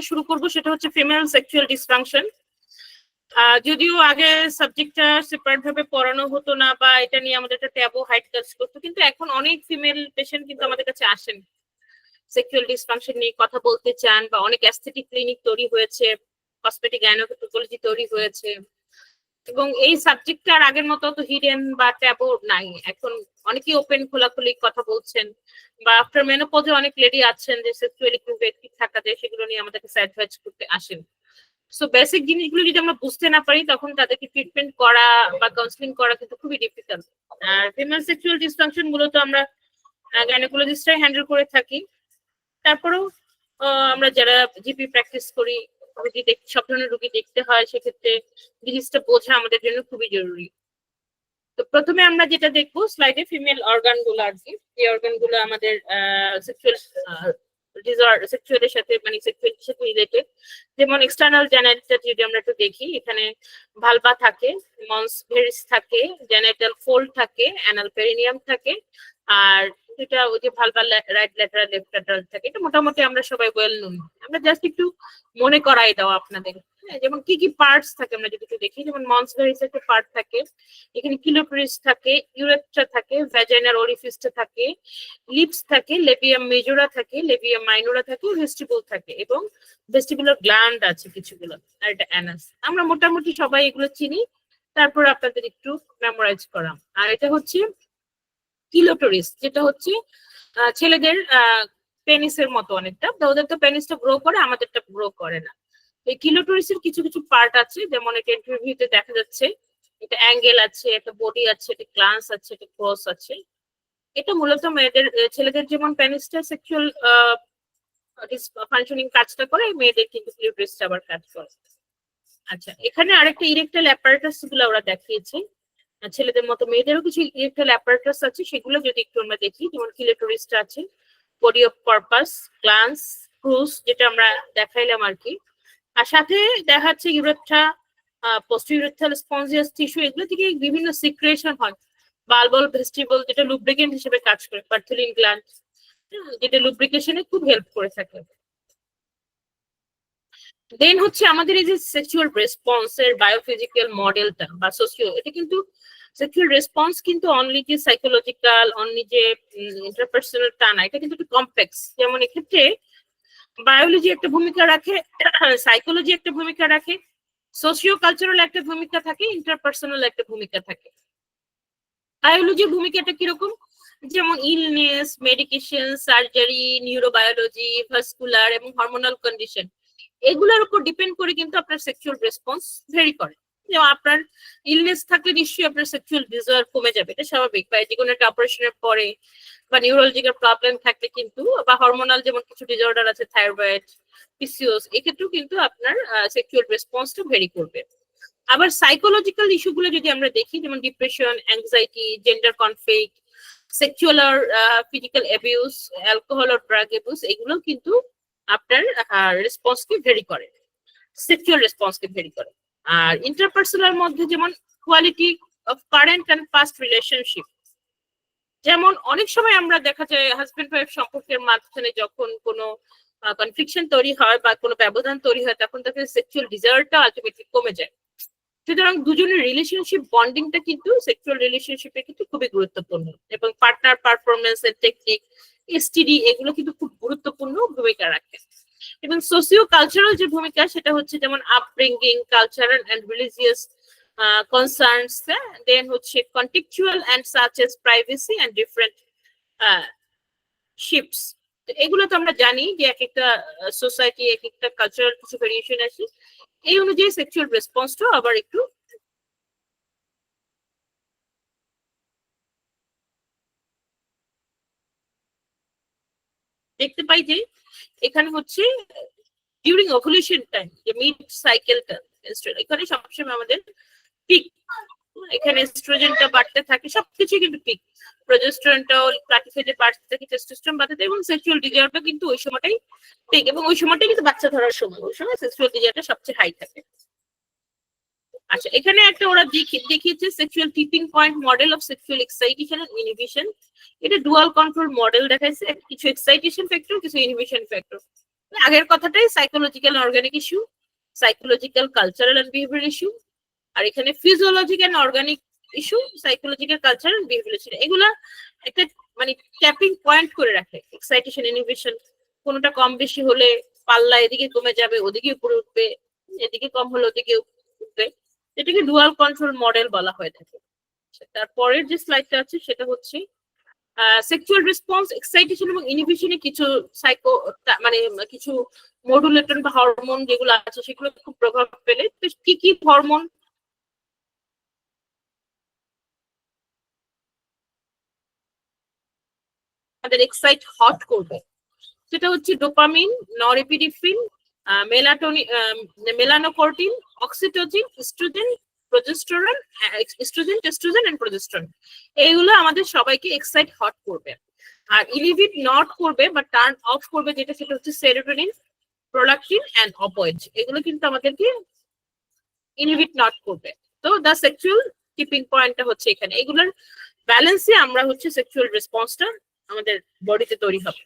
শুরু করব সেটা হচ্ছে ফিমেল সেক্সুয়াল ডিসফাংশন। যদিও আগে সাবজেক্টটা সেপারেট ভাবে পড়ানো হতো না বা এটা নিয়ে আমাদের একটা ট্যাবু হাইট কাজ করতো, কিন্তু এখন অনেক ফিমেল পেশেন্ট কিন্তু আমাদের কাছে আসেন সেক্সুয়াল ডিসফাংশন নিয়ে কথা বলতে চান, বা অনেক অ্যাস্থেটিক ক্লিনিক তৈরি হয়েছে, কসমেটিক গাইনোকোলজি তৈরি হয়েছে, এবং এই সাবজেক্টটা আর আগের মতো তো হিডেন বা ট্যাবু নাই। এখন অনেকেই ওপেন খোলাখুলি কথা বলছেন, বা আফটার মেনোপজে অনেক লেডি আছেন যে সেক্সুয়ালি খুব অ্যাক্টিভ থাকা যায়, সেগুলো নিয়ে আমাদেরকে অ্যাডভাইস করতে আসেন। সো বেসিক জিনিসগুলো যদি আমরা বুঝতে না পারি তখন তাদেরকে ট্রিটমেন্ট করা বা কাউন্সিলিং করা কিন্তু খুবই ডিফিকাল্ট। আর ফিমেল সেক্সুয়াল ডিসফাংশন মূলত আমরা গাইনোকোলজিস্টরাই হ্যান্ডেল করে থাকি। তারপরেও আমরা যারা জিপি প্র্যাকটিস করি, রোগী সব ধরনের রোগী দেখতে হয়, সেক্ষেত্রে জিনিসটা বোঝা আমাদের জন্য খুবই জরুরি। তো প্রথমে আমরা যেটা দেখবো স্লাইডে ফিমেল অর্গান গুলো আর কি, এই অর্গান গুলো আমাদের সেক্সুয়ালের সাথে মানে সেক্সুয়াল সাথে রিলেটেড। যেমন এক্সটার্নাল জেনাইটাল যদি আমরা একটু দেখি, এখানে ভালভা থাকে, মন্স ভেরিস থাকে, জেনাইটাল ফোল্ড থাকে, অ্যানাল পেরিনিয়াম থাকে, আর এটা ওই যে vulva right lateral left lateral থাকে। এটা মোটামুটি আমরা সবাই ওয়েল নোন, আমরা জাস্ট একটু মনে করাই দাও আপনাদের। যেমন কি কি পার্টস থাকে আমরা যদি একটু দেখি, যেমন মন্স ভেরিস একটা পার্ট থাকে, এখানে কিলোটরিস থাকে, ইউরেথ্রা থাকে, ভ্যাজাইনাল ওরিফিসটা থাকে, লিপস থাকে, লেবিয়াম মেজোরা থাকে, লেবিয়াম মাইনোরা থাকে, ভেস্টিবুল থাকে, এবং ভেস্টিবুলার গ্ল্যান্ড আছে কিছুগুলো, আর এটা অ্যানাস। আমরা মোটামুটি সবাই এগুলো চিনি, তারপর আপনাদের একটু মেমোরাইজ করা। আর এটা হচ্ছে কিলোটরিস, যেটা হচ্ছে ছেলেদের পেনিসের মতো অনেকটা, ওদের তো পেনিসটা গ্রো করে, আমাদেরটা গ্রো করে না। এই কিলোটরিসের কিছু কিছু পার্ট আছে, যেমন এটা ইন্টারভিউতে দেখা যাচ্ছে, এটা অ্যাঙ্গেল আছে, একটা বডি আছে, এটা গ্লান্স আছে, এটা ক্রস আছে। এটা মূলত মেয়েদের ছেলেদের যেমন পেনিসটা সেক্সুয়াল ফাংশনিং কাজটা করে, মেয়েদের কিন্তু ক্লিটোরিসটা আবার কাজ করে। আচ্ছা, এখানে আরেকটা ইরেকটাইল অ্যাপারেটাস গুলো ওরা দেখিয়েছে, ছেলেদের মতো মেয়েদেরও কিছু ইরেকটাইল অ্যাপারেটাস আছে, সেগুলো যদি একটু আমরা দেখি, যেমন ক্লিটোরিসটা আছে, body of purpose, glans, crus যেটা আমরা দেখাইলাম আর কি, আর সাথে দেখাচ্ছে ইউরেথ্রা, পোস্টিউরেথ্রাল স্পঞ্জিয়াস টিস্যু, এগুলো থেকে বিভিন্ন সিক্রেশন হয়। বালবল ভেস্টিবল যেটা লুব্রিকেন্ট হিসেবে কাজ করে, পার্থুলিন গ্ল্যান্ড যেটা লুব্রিকেশনে খুব হেল্প করে থাকে। দেন হচ্ছে আমাদের এই যে সেক্সুয়াল রেসপন্স এর বায়োফিজিক্যাল মডেলটা বা সোশিও, এটা কিন্তু সেক্সুয়াল রেসপন্স কিন্তু অনলি যে সাইকোলজিক্যাল, অনলি যে ইন্টারপার্সোনাল টা না, এটা কিন্তু একটু কমপ্লেক্স। যেমন এক্ষেত্রে বায়োলজি একটা ভূমিকা রাখে, সাইকোলজি একটা ভূমিকা রাখে, সোশিও কালচারাল একটা ভূমিকা থাকে, ইন্টারপার্সোনাল একটা ভূমিকা থাকে। বায়োলজির ভূমিকাটা কিরকম, যেমন illness, medication, surgery, neurobiology, vascular এবং হরমোনাল কন্ডিশন, এগুলোর উপর ডিপেন্ড করে কিন্তু আপনার সেক্সুয়াল রেসপন্স ভেরি করে। যেমন আপনার ইলনেস থাকলে নিশ্চয়ই আপনার সেক্সুয়াল ডিজায়ার কমে যাবে, এটা স্বাভাবিক, বা যে কোনো একটা অপারেশনের পরে, বা নিউরোলজিক্যাল প্রবলেম থাকলে কিন্তু, বা হরমোনাল যেমন কিছু ডিসঅর্ডার আছে, থাইরয়েড, পিসিওস, এক্ষেত্রেও কিন্তু আপনার সেক্সুয়াল রেসপন্সটা ভেরি করবে। আবার সাইকোলজিক্যাল ইস্যুগুলো যদি আমরা দেখি, যেমন depression, anxiety, gender conflict, sexual আর ফিজিক্যাল অ্যাবিউজ, অ্যালকোহল আর ড্রাগ অ্যাবিউজ, এগুলো কিন্তু আপনার রেসপন্সকে ভেরি করে, সেক্সুয়াল রেসপন্সকে ভেরি করে। আর ইন্টারপার্সোনাল মধ্যে যেমন quality of current and past relationship, যেমন অনেক সময় আমরা দেখা যায় হাজবেন্ড ওয়াইফ সম্পর্কের মাঝখানে যখন কোনো কনফ্লিকশন তৈরি হয় বা কোনো ব্যবধান তৈরি হয়, তখন তাদের সেক্সুয়াল ডিজায়ারটা আলটিমেটলি কমে যায়। সুতরাং দুজনের রিলেশনশিপ বন্ডিংটা কিন্তু সেক্সুয়াল রিলেশনশিপে কিন্তু খুবই গুরুত্বপূর্ণ, এবং পার্টনার পারফরমেন্স এর টেকনিক, এসটিডি, এগুলো কিন্তু খুব গুরুত্বপূর্ণ ভূমিকা রাখে। এবং সোশিও কালচারাল যে ভূমিকা, সেটা হচ্ছে যেমন upbringing, cultural and religious concerns, then হচ্ছে contextual and such as privacy and different ships. এগুলো তো আমরা জানি যে এক একটা সোসাইটি, এক একটা কালচারাল কিছু ভেরিয়েশন আছে, এই অনুযায়ী সেক্সুয়াল রেসপন্সটা আবার একটু দেখতে পাই। যে এখানে হচ্ছে ডিউরিং ওভুলেশন টাইম, যে মিড সাইকেলটা, এখানে সবসময় আমাদের পিক, এখানে এস্ট্রোজেনটা বাড়তে থাকে, সবকিছু কিন্তু পিক, প্রজেস্টেরনটাও প্রাকৃতিক বাড়তে থাকে, টেস্টোস্টেরন বাড়তে থাকে, এবং সেক্সুয়াল ডিজায়ারটা কিন্তু ওই সময়টাই পিক, এবং ওই সময়টাই কিন্তু বাচ্চা ধরার সময়, ওই সময় সেক্সুয়াল ডিজায়ারটা সবচেয়ে হাই থাকে। আচ্ছা, এখানে একটা ওরা দেখিয়েছে sexual tipping point model of sexual excitation and inhibition. এটা ডুয়াল কন্ট্রোল মডেল দেখাইছে, কিছু এক্সাইটেশন ফ্যাক্টর, কিছু ইনহিবিশন ফ্যাক্টর। আগের কথাটাই psychological organic issue, psychological cultural and behaviour issue, আর এখানে physiological and organic issue, psychological cultural and behaviour issue. এগুলা একটা মানে ট্যাপিং পয়েন্ট করে রাখে। এক্সাইটেশন, ইনহিবিশন, কোনটা কম বেশি হলে পাল্লা এদিকে কমে যাবে, ওদিকে উপরে উঠবে, এদিকে কম হলে ওদিকে উঠবে, এটাকে ডুয়াল কন্ট্রোল মডেল বলা হয়ে থাকে। তারপরের যে স্লাইডটা আছে সেটা হচ্ছে সেক্সুয়াল রেসপন্স, এক্সাইটেশন এবং ইনহিবিশনে কিছু সাইকো মানে কিছু মডুলেটর বা হরমোন যেগুলো আছে সেগুলো খুব প্রভাব ফেলে। কি কি হরমোন আমাদের এক্সাইট হট করবে? সেটা হচ্ছে dopamine, norepinephrine, melatonin, melanocortin, oxytocin, estrogen, progesterone, estrogen, testosterone and progesterone. এইগুলো আমাদের সবাইকে এক্সাইট হট করবে। আর ইনহিবিট নট করবে বা টার্ন অফ করবে যেটা, সেটা হচ্ছে সেরোটোনিন, প্রোলাকটিন এন্ড অপয়েড। এগুলো কিন্তু আমাদেরকে ইনহিবিট নট করবে। তো দ্য সেক্সুয়াল টিপিং পয়েন্টটা হচ্ছে এখানে। এগুলোর ব্যালেন্সে আমরা হচ্ছে সেক্সুয়াল রেসপন্সটা আমাদের বডিতে তৈরি হবে।